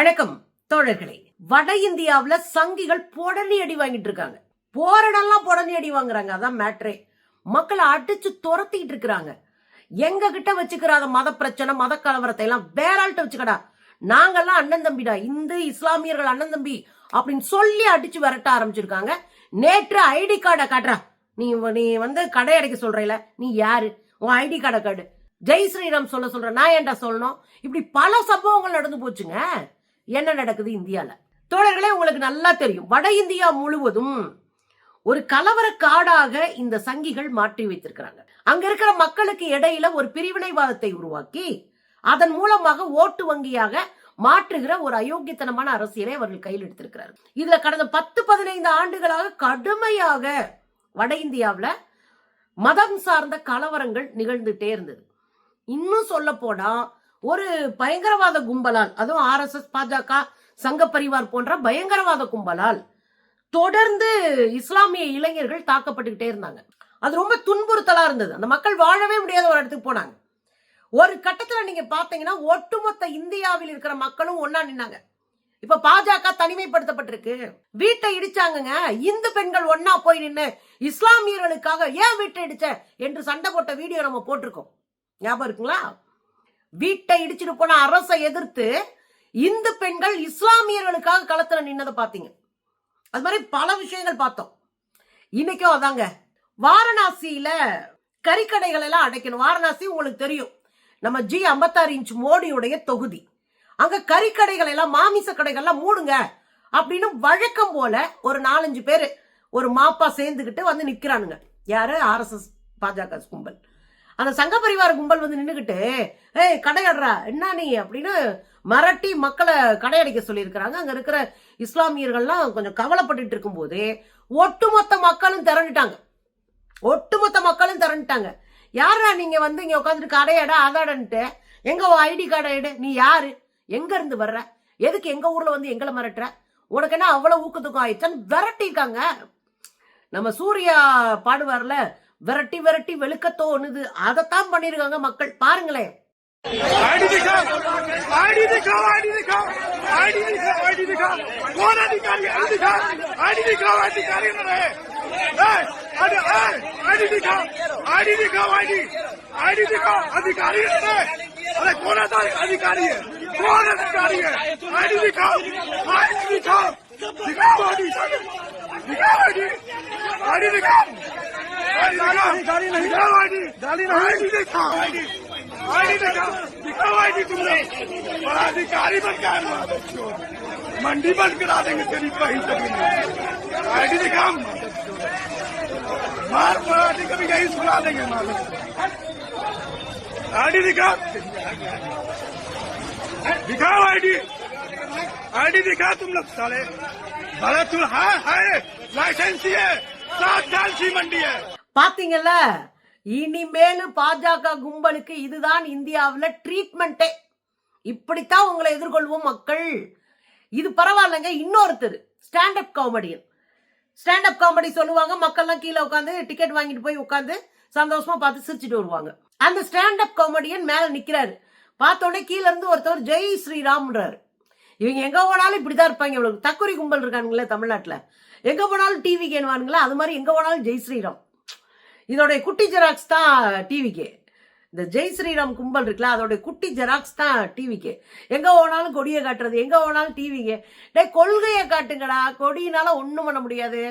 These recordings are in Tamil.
வணக்கம் தோழர்களே. வட இந்தியாவுல சங்கிகள் பொடனி அடி வாங்கிட்டு இருக்காங்க. போராடலாம் பொடனி அடி வாங்குறாங்க. அதான் மேட்ரே. மக்களை அடிச்சு துரத்திட்டு இருக்கிறாங்க. எங்க கிட்ட வச்சுக்கிறாத மத பிரச்சனை, மத கலவரத்தை எல்லாம் வேற ஆள்கிட்ட வச்சுக்கடா. நாங்கெல்லாம் அண்ணன் தம்பிடா, இந்து இஸ்லாமியர்கள் அண்ணன் தம்பி அப்படின்னு சொல்லி அடிச்சு விரட்ட ஆரம்பிச்சிருக்காங்க. நேற்று ஐடி கார்டை காட்டுறா, நீ வந்து கடை அடைக்க சொல்றல, நீ யாரு, உன் ஐடி கார்டை காடு, ஜெய் ஸ்ரீராம் சொல்ற, நான் ஏன்டா சொல்லணும். இப்படி பல சம்பவங்கள் நடந்து போச்சுங்க. என்ன நடக்குது இந்தியால? தோழர்களே, உங்களுக்கு நல்லா தெரியும், வட இந்தியா முழுவதும் ஒரு கலவர காடாக இந்த சங்கிகள் மாற்றி வைத்திருக்கிறாங்க. அங்க இருக்கிற மக்களுக்கு இடையில ஒரு பிரிவினைவாதத்தை உருவாக்கி அதன் மூலமாக ஓட்டு வங்கியாக மாற்றுகிற ஒரு அயோக்கியத்தனமான அரசியலை அவர்கள் கையில் எடுத்திருக்கிறார்கள். இதுல கடந்த 10-15 ஆண்டுகளாக கடுமையாக வட இந்தியாவுல மதம் சார்ந்த கலவரங்கள் நிகழ்ந்துட்டே இருந்தது. இன்னும் சொல்ல போனா ஒரு பயங்கரவாத கும்பலால், அதுவும் RSS, பாஜக, சங்க பரிவார் போன்ற பயங்கரவாத கும்பலால் தொடர்ந்து இஸ்லாமிய இளைஞர்கள் தாக்கப்பட்டுக்கிட்டே இருந்தாங்க. அது ரொம்ப துன்புறுத்தலா இருந்தது. அந்த மக்கள் வாழவே முடியாத ஒரு இடத்துக்கு போனாங்க. ஒரு கட்டத்துல நீங்க பாத்தீங்கன்னா ஒட்டுமொத்த இந்தியாவில் இருக்கிற மக்களும் ஒன்னா நின்னாங்க. இப்ப பாஜக தனிமைப்படுத்தப்பட்டிருக்கு, வீட்டை இடிச்சாங்க. இந்து பெண்கள் ஒன்னா போய் நின்று இஸ்லாமியர்களுக்காக ஏன் வீட்டை இடிச்ச என்று சண்டை போட்ட வீடியோ நம்ம போட்டிருக்கோம், ஞாபகம் இருக்குங்களா? வீட்டை இடிச்சுட்டு போன அரசை எதிர்த்து இந்து பெண்கள் இஸ்லாமியர்களுக்காக களத்துல நின்னதை பாத்தீங்க. அது மாதிரி பல விஷயங்கள் பார்த்தோம். இன்னைக்கும் அதாங்க, வாரணாசியில கறிக்கடைகள் எல்லாம் அடைக்கணும். வாரணாசி உங்களுக்கு தெரியும், நம்ம G56 இன்ச் மோடியுடைய தொகுதி. அங்க கறிக்கடைகள் எல்லாம், மாமிச கடைகள்லாம் மூடுங்க அப்படின்னு வழக்கம் போல ஒரு 4-5 பேரு ஒரு மாப்பா சேர்ந்துகிட்டு வந்து நிக்கிறானுங்க. யாரு? RSS பாஜக கும்பல். அந்த சங்க பரிவார கும்பல் வந்து நின்னுகிட்டு, ஏய் கடையாடுறா என்ன நீ அப்படின்னு மிரட்டி மக்களை கடையடைக்க சொல்லி இருக்கிறாங்க. அங்க இருக்கிற இஸ்லாமியர்கள்லாம் கொஞ்சம் கவலைப்பட்டு இருக்கும் போதே ஒட்டுமொத்த மக்களும் திரண்டுட்டாங்க. யாரா நீங்க வந்து இங்க உட்காந்துட்டு கடையாடா அதாடன்ட்டு, எங்க ஐடி கார்டை எடு, நீ யாரு, எங்க இருந்து வர்ற, எதுக்கு எங்க ஊர்ல வந்து எங்களை மிரட்டுற, உனக்கு என்ன அவ்வளவு ஊக்கத்துக்கும் ஆயிடுச்சான்னு விரட்டிருக்காங்க. நம்ம சூர்யா பாடுவார்ல, விரட்டி விரட்டி வெளுக்க தோணுது, அதைத்தான் பண்ணிருக்காங்க மக்கள். பாருங்களேன். अधिकारी बन गया, मंडी बंद करा देंगे तेरी कहीं तभी आईडी दिखा, मार पराठी कभी यही सुना देंगे, मालूम आईडी दिखाओ आईडी दिखा तुम लोग साले, भले तुम है लाइसेंस है 7 साल की मंडी है. பாத்தீங்கல்ல, இனிமேலு பாஜக கும்பலுக்கு இதுதான் இந்தியாவுல ட்ரீட்மெண்டே. இப்படித்தான் உங்களை எதிர்கொள்வோம் மக்கள். இது பரவாயில்லைங்க. இன்னொருத்தர் ஸ்டாண்டப் காமெடி சொல்லுவாங்க. மக்கள்லாம் கீழே உட்காந்து டிக்கெட் வாங்கிட்டு போய் உட்காந்து சந்தோஷமா பார்த்து சிரிச்சுட்டு வருவாங்க. அந்த ஸ்டாண்டப் காமெடியன் மேல நிக்கிறாரு. பார்த்தோடனே கீழே இருந்து ஒருத்தவர் ஜெய் ஸ்ரீராம்ன்றாரு. இவங்க எங்க போனாலும் இப்படிதான் இருப்பாங்க. இவ்வளவு தக்குரி கும்பல் இருக்கானுங்களே தமிழ்நாட்டுல, எங்க போனாலும் டிவி கேன்வானுங்களா, அது மாதிரி எங்க போனாலும் ஜெய் ஸ்ரீராம். இதோடைய குட்டி ஜெராக்ஸ் தான் டிவிக்கே. இந்த ஜெய் ஸ்ரீராம் கும்பல் இருக்குல்ல, அதோடைய குட்டி ஜெராக்ஸ் தான் டிவிக்கே. எங்க போனாலும் கொடியை காட்டுறது, எங்க போனாலும் டிவிக்கே. டே, கொள்கையை காட்டுங்கடா. கொடியினால ஒண்ணும் பண்ண முடியாது.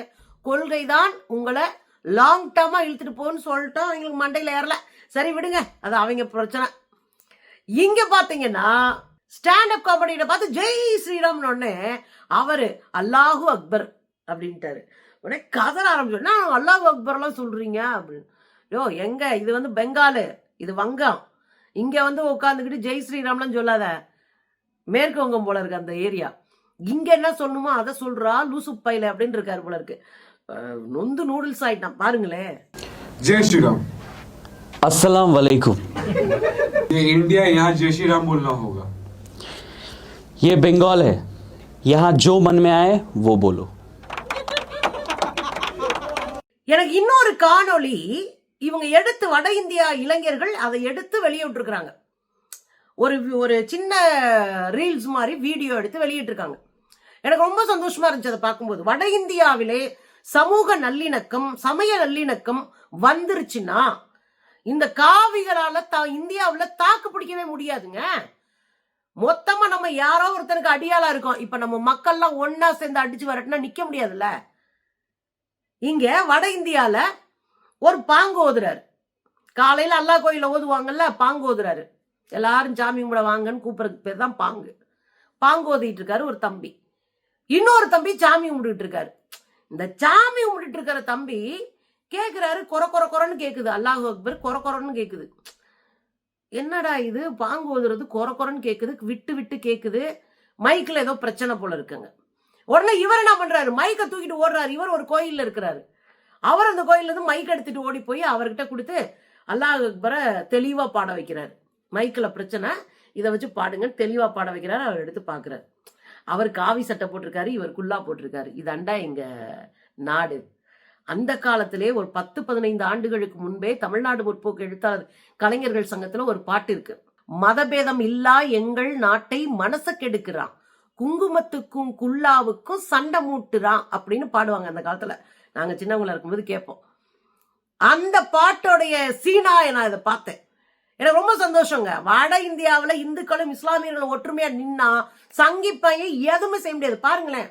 கொள்கை தான் உங்களை லாங் டர்மா இழுத்துட்டு போன்னு சொல்லிட்டோம். அவங்களுக்கு மண்டையில ஏறல, சரி விடுங்க, அது அவங்க பிரச்சனை. இங்க பாத்தீங்கன்னா ஸ்டாண்டப் காமெடியில பார்த்து ஜெய் ஸ்ரீராம் ஒண்ணு அவரு அல்லாஹு அக்பர் அப்படின்ட்டாரு. உடனே கதற ஆரம்பிச்சோன்னா, அல்லாஹ் அக்பர் எல்லாம் சொல்றீங்க அப்படின்னு. யோ, எங்க இது வந்து பெங்காலு, இது வங்கம். இங்க வந்து உட்காந்துக்கிட்டு ஜெய் ஸ்ரீராம்லாம் சொல்லாத, மேற்கு வங்கம் போல இருக்கு அந்த ஏரியா. இங்க என்ன சொல்லணுமோ அதை சொல்றா லூசு பைல அப்படின்னு இருக்காரு போல இருக்கு. நொந்து நூடுல்ஸ் ஆயிட்டான் பாருங்களேன். जय श्री राम. अस्सलाम वालेकुम. ये इंडिया, यहाँ जय श्री राम बोलना होगा. ये बंगाल है, यहाँ जो मन में आए वो बोलो. எனக்கு இன்னொரு காணொளி இவங்க எடுத்து, வட இந்தியா இளைஞர்கள் அதை எடுத்து வெளியிட்டிருக்கிறாங்க. ஒரு சின்ன ரீல்ஸ் மாதிரி வீடியோ எடுத்து வெளியிட்டு இருக்காங்க. எனக்கு ரொம்ப சந்தோஷமா இருந்துச்சு அதை பார்க்கும்போது. வட இந்தியாவிலே சமூக நல்லிணக்கம், சமய நல்லிணக்கம் வந்துருச்சுன்னா இந்த காவிகளால இந்தியாவுல தாக்கு பிடிக்கவே முடியாதுங்க. மொத்தமா நம்ம யாரோ ஒருத்தருக்கு அடியாளா இருக்கோம். இப்ப நம்ம மக்கள்லாம் ஒன்னா சேர்ந்து அடிச்சு வரட்டுனா நிக்க முடியாதுல்ல. இங்க வட இந்தியால ஒரு பாங்கு ஓதுறாரு. காலையில அல்லா கோயில ஓதுவாங்கல்ல, பாங்கு ஓதுறாரு. எல்லாரும் சாமி கும்பிட வாங்கன்னு கூப்பிடுறதுக்கு பேர் தான் பாங்கு. பாங்கு ஓதிட்டு இருக்காரு ஒரு தம்பி. இன்னொரு தம்பி சாமி கும்பிட்டு இருக்காரு. இந்த சாமி கும்பிட்டு இருக்கிற தம்பி கேக்குறாரு, கொர கொர கொரன்னு கேக்குது. அல்லாஹ் அக்பர் கொர கொரன்னு கேக்குது. என்னடா இது, பாங்கு ஓதுறது கொர கொரன்னு கேக்குது, விட்டு விட்டு கேக்குது, மைக்ல ஏதோ பிரச்சனை போல இருக்குங்க. உடனே இவர் என்ன பண்றாரு, மைக்கை தூக்கிட்டு ஓடுறாரு. இவர் ஒரு கோயில்ல இருக்கிறாரு. அவர் அந்த கோயில்ல இருந்து மைக் எடுத்துட்டு ஓடி போய் அவர்கிட்ட கொடுத்து அல்லாஹ் அக்பரை தெளிவா பாட வைக்கிறாரு. மைக்ல பிரச்சனை, இதை வச்சு பாடுங்க தெளிவா பாட வைக்கிறாரு. அவர் எடுத்து பாக்குறாரு. அவர் காவி சட்டை போட்டிருக்காரு, இவர் குல்லா போட்டிருக்காரு. இதாண்டா எங்க நாடு. அந்த காலத்திலே ஒரு 10-15 ஆண்டுகளுக்கு முன்பே தமிழ்நாடு முற்போக்கு எழுத்தாளர் கலைஞர்கள் சங்கத்துல ஒரு பாட்டு இருக்கு. மதபேதம் இல்லா எங்கள் நாட்டை மனச கெடுக்கிறான், குங்குமத்துக்கும் குல்லாவுக்கும் சண்டை மூட்டுறான் அப்படின்னு பாடுவாங்க. அந்த காலத்துல நாங்க சின்னவங்களா இருக்கும்போது கேட்போம். அந்த பாட்டோடைய சீனாய நான் இதை பார்த்தேன். எனக்கு ரொம்ப சந்தோஷங்க. வட இந்தியாவில இந்துக்களும் இஸ்லாமியர்களும் ஒற்றுமையா நின்னா சங்கி பையன் எதுவுமே செய்ய முடியாது. பாருங்களேன்.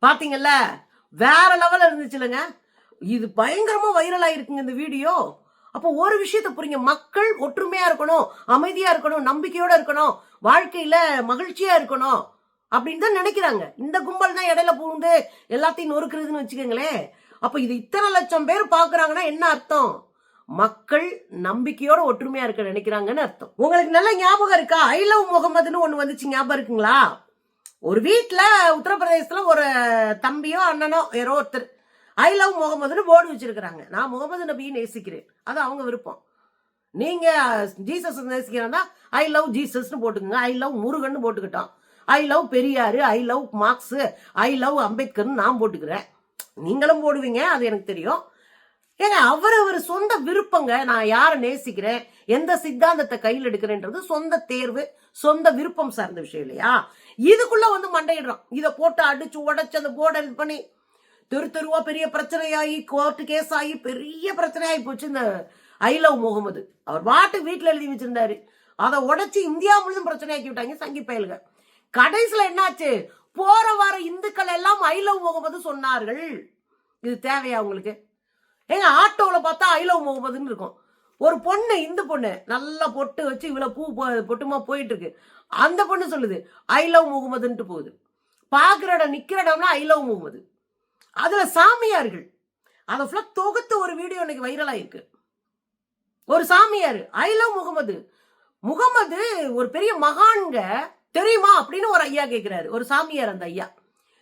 பாத்தீங்கல்ல, வேற லெவல்ல இருந்துச்சுலங்க. இது பயங்கரமா வைரல் ஆயிருக்குங்க இந்த வீடியோ. அப்போ ஒரு விஷயத்தை புரியுங்க, மக்கள் ஒற்றுமையா இருக்கணும், அமைதியா இருக்கணும், நம்பிக்கையோட இருக்கணும், வாழ்க்கையில மகிழ்ச்சியா இருக்கணும் அப்படின்னு தான் நினைக்கிறாங்க. இந்த கும்பல் தான் இடையில பூந்து எல்லாத்தையும் நொறுக்குறதுன்னு வச்சுக்கோங்களேன். அப்ப இது இத்தனை லட்சம் பேர் பாக்குறாங்கன்னா என்ன அர்த்தம்? மக்கள் நம்பிக்கையோட ஒற்றுமையா இருக்க நினைக்கிறாங்கன்னு அர்த்தம். உங்களுக்கு நல்ல ஞாபகம் இருக்கா? ஐ லவ் முகமதுன்னு ஒண்ணு வந்துச்சு, ஞாபகம் இருக்குங்களா? ஒரு வீட்டுல உத்தரப்பிரதேசத்துல ஒரு தம்பியோ அண்ணனோ யாரோ ஒருத்தர் ஐ லவ் முகமதுன்னு போர்டு வச்சிருக்கிறாங்க. நான் முகமது நபியை நேசிக்கிறேன், அது அவங்க விருப்பம். நீங்க ஜீசஸ் நேசிக்கிறா ஐ லவ் ஜீசஸ்னு போட்டுக்கோங்க, ஐ லவ் முருகன் போட்டுக்கிட்டோம், I love Periyar, I love Marx, I love அம்பேத்கர்னு நான் போட்டுக்கிறேன். நீங்களும் போடுவீங்க, அது எனக்கு தெரியும். ஏங்க அவரவர் சொந்த விருப்பங்க. நான் யாரை நேசிக்கிறேன், எந்த சித்தாந்தத்தை கையில் எடுக்கிறேன்றது சொந்த தேர்வு, சொந்த விருப்பம் சார்ந்த விஷயம் இல்லையா? இதுக்குள்ள வந்து மண்டையிடுறோம். இதை போட்டு அடிச்சு உடைச்சு அந்த போர்டை இது பண்ணி தெருவா பெரிய பிரச்சனையாகி கோர்ட்டு கேஸ் ஆகி பெரிய பிரச்சனையாகி போச்சு. இந்த ஐ லவ் முகமது அவர் பாட்டு வீட்டுல எழுதி வச்சிருந்தாரு, அதை உடைச்சு இந்தியா முழுதும் பிரச்சனையாக்கி விட்டாங்க சங்கி பயல்கள். கடைசியில என்னாச்சு, போற வார இந்துக்கள் எல்லாம் ஐ லவ் முகமது சொன்னார்கள். இது தேவையா உங்களுக்கு? ஏங்க ஆட்டோல பார்த்தா ஐ லவ் முகமதுன்னு இருக்கும். ஒரு பொண்ணு, இந்து பொண்ணு, நல்லா பொட்டு வச்சு இவ்வளவு பூ பொட்டுமா போயிட்டு இருக்கு. அந்த பொண்ணு சொல்லுது ஐ லவ் முகமதுன்ட்டு போகுது. பாக்குற இடம் நிக்கிற இடம்னா ஐ லவ் முகமது. அதுல சாமியார்கள் அதை ஃபுல்லா தொகுத்து ஒரு வீடியோ இன்னைக்கு வைரல் ஆயிருக்கு. ஒரு சாமியார் ஐ லவ் முகமது, முகமது ஒரு பெரிய மகான்க தெரியுமா அப்படின்னு ஒரு ஐயா கேட்கிறாரு, ஒரு சாமியார். அந்த ஐயா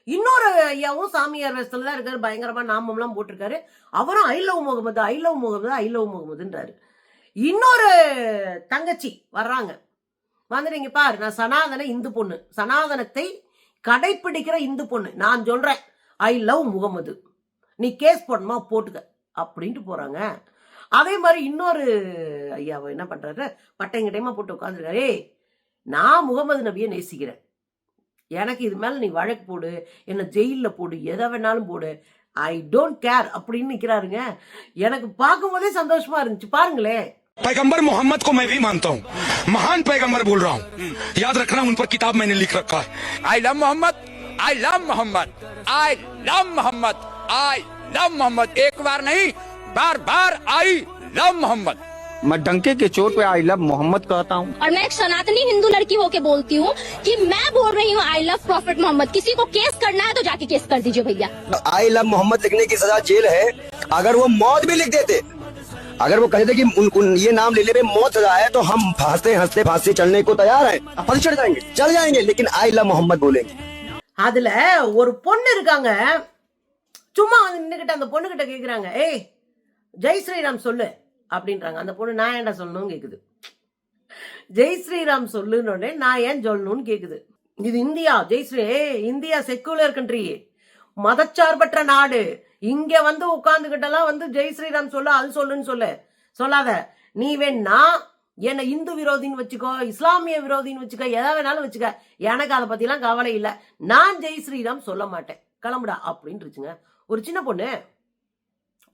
இன்னொரு ஐயாவும் சாமியார் வேஷத்துல தான் இருக்காரு, பயங்கரமா நாமம்லாம் போட்டிருக்காரு. அவரும் I love Muhammad, I love Muhammad, I love முகமதுன்றாரு. இன்னொரு தங்கச்சி வர்றாங்க, வந்துட்டு இங்க பாரு, நான் சனாதன இந்து பொண்ணு, சனாதனத்தை கடைபிடிக்கிற இந்து பொண்ணு, நான் சொல்றேன் ஐ லவ் முகமது, நீ கேஸ் போடணுமா போட்டுக்க அப்படின்ட்டு போறாங்க. அதே மாதிரி இன்னொரு ஐயாவை என்ன பண்றாரு, பட்டையங்கிட்டையமா போட்டு உட்காந்துருக்காரு, நான் முகமது நபியை நேசிக்கிறேன், எனக்கு இது மேல நீ வழக்கு போடு, என்ன ஜெயில போடு, எதை வேணாலும் போடு, ஐ டோன்ட் கேர் அப்படின்னு நிக்கிறாருங்க. எனக்கு பார்க்கும் போதே சந்தோஷமா இருந்துச்சு. பாருங்களேன். पैगंबर मोहम्मद को मैं भी मानता हूँ, महान पैगंबर बोल रहा हूँ, याद रखना उन पर किताब मैंने लिख रखा है। I love Mohammad, I love Mohammad, I love Mohammad, I love Mohammad, एक बार नहीं बार बार आई लव मोहम्मद। मैं डंके के चोट पे आई लव मोहम्मद कहता हूँ। और मैं एक सनातनी हिंदू लड़की होके बोलती हूँ कि मैं बोल रही हूँ आई लव प्रॉफिट मोहम्मद। किसी को केस करना है तो जाके केस कर दीजिए भैया। आई लव मोहम्मद लिखने की सजा जेल है, अगर वो मौत भी लिख देते, अगर वो कहते कि ये नाम लेने पे मौत सजा है तो हम हंसते हंसते फांसी चढ़ने को तैयार हैं। फांसी चढ़ जाएंगे लेकिन आई लव मोहम्मद बोलेंगे। அதுல ஒரு பொண்ணு இருக்காங்க, சும்மா வந்து நின்னுகிட்டு அந்த பொண்ணு கிட்ட கேக்குறாங்க, ஏய் ஜெய் ஸ்ரீராம் சொல்லு அப்படின்றாங்க. அந்த பொண்ணு நான் ஏன்டா சொல்லணும்னு கேக்குது. ஜெய் ஸ்ரீராம் சொல்லுன்னு நான் ஏன் சொல்லணும்னு கேக்குது. இது India, Jai Shri India secular country, மதச்சார்பற்ற நாடு. இங்க வந்து உட்கார்ந்துகிட்டலாம் வந்து ஜெய் ஸ்ரீராம் சொல்லு அது சொல்லுன்னு சொல்லாத. நீ வேணா என்ன இந்து விரோதின்னு வச்சுக்கோ, இஸ்லாமிய விரோதின்னு வச்சுக்க, எதை வேணாலும் வச்சுக்க, எனக்கு அதை பத்தி எல்லாம் கவலை இல்ல. நான் ஜெய் ஸ்ரீராம் சொல்ல மாட்டேன், கிளம்புடா அப்படின்னு இருச்சுங்க. ஒரு சின்ன பொண்ணு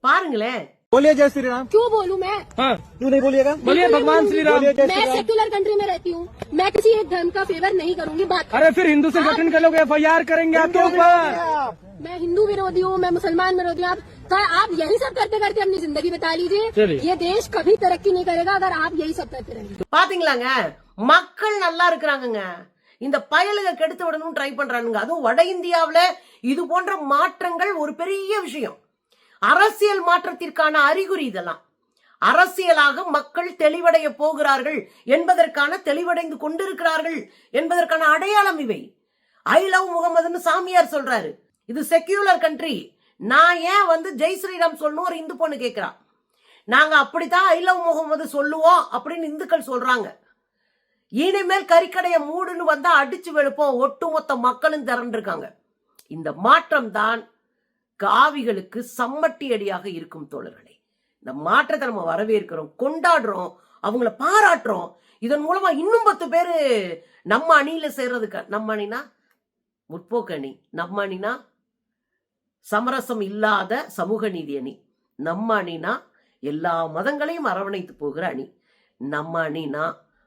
பாருங்களேன். बोलिए जय श्री राम। क्यों बोलूं मैं? हाँ, क्यों नहीं बोलिएगा? बोलिए भगवान श्री राम। मैं सेक्युलर कंट्री में रहती हूँ, मैं किसी एक धर्म का फेवर नहीं करूंगी। बात अरे फिर हिंदू से गठन कर लोगे, FIR करेंगे आपके ऊपर। मैं हिंदू विरोधी हूँ, मैं मुसलमान विरोधी हूँ। आप यही सब करते करते अपनी जिंदगी बिता लीजिए। ये देश कभी तरक्की नहीं करेगा अगर आप यही सब करते रहेंगे। பாத்தீங்களாங்க, மக்கள் நல்லா இருக்கிறாங்க, இந்த பயலுக கெடுத்து விடணும் ட்ரை பண்றானுங்க. அதுவும் வட இந்தியாவில இது போன்ற மாற்றங்கள் ஒரு பெரிய விஷயம். அரசியல் மாற்றத்திற்கான அறிகுறி இதெல்லாம். அரசியலாக மக்கள் தெளிவடைய போகிறார்கள் என்பதற்கான, தெளிவடைந்து கொண்டிருக்கிறார்கள் என்பதற்கான அடையாளம் இவை. ஐ லவ் முகமதுன்னு சாமியார் சொல்றாரு. இது செக்யூலர் கண்ட்ரி. நான் ஏன் வந்து ஜெய் ஸ்ரீராம் சொல்லணும் ஒரு இந்து பொண்ணு கேட்கிறா. நாங்க அப்படித்தான் ஐ லவ் முகமது சொல்லுவோம் அப்படின்னு இந்துக்கள் சொல்றாங்க. இனிமேல் கறிக்கடைய மூடுன்னு வந்தா அடிச்சு வெளுப்போம், ஒட்டுமொத்த மக்களும் திரண்டிருக்காங்க. இந்த மாற்றம் தான் காவிகளுக்கு சம்மட்டி அடியாக இருக்கும் தோழர்களே. இந்த மாற்றத்தை நம்ம வரவேற்கிறோம், கொண்டாடுறோம், அவங்கள பாராட்டுறோம். இதன் மூலமா இன்னும் 10 பேரு நம்ம அணியில சேர்றதுக்கு. நம்ம அணினா முற்போக்கு அணி, நம்ம அணினா சமரசம் இல்லாத சமூக நீதி அணி, நம்ம அணினா எல்லா மதங்களையும் அரவணைத்து போகிற அணி, நம்ம அணினா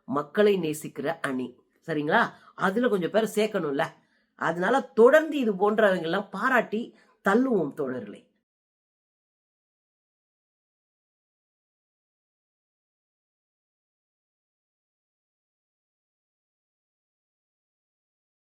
மக்களை நேசிக்கிற அணி. சரிங்களா? அதுல கொஞ்சம் பேர் சேர்க்கணும்ல. அதனால தொடர்ந்து இது போன்றவங்க எல்லாம் பாராட்டி தள்ளுவோம் தோழர்களே.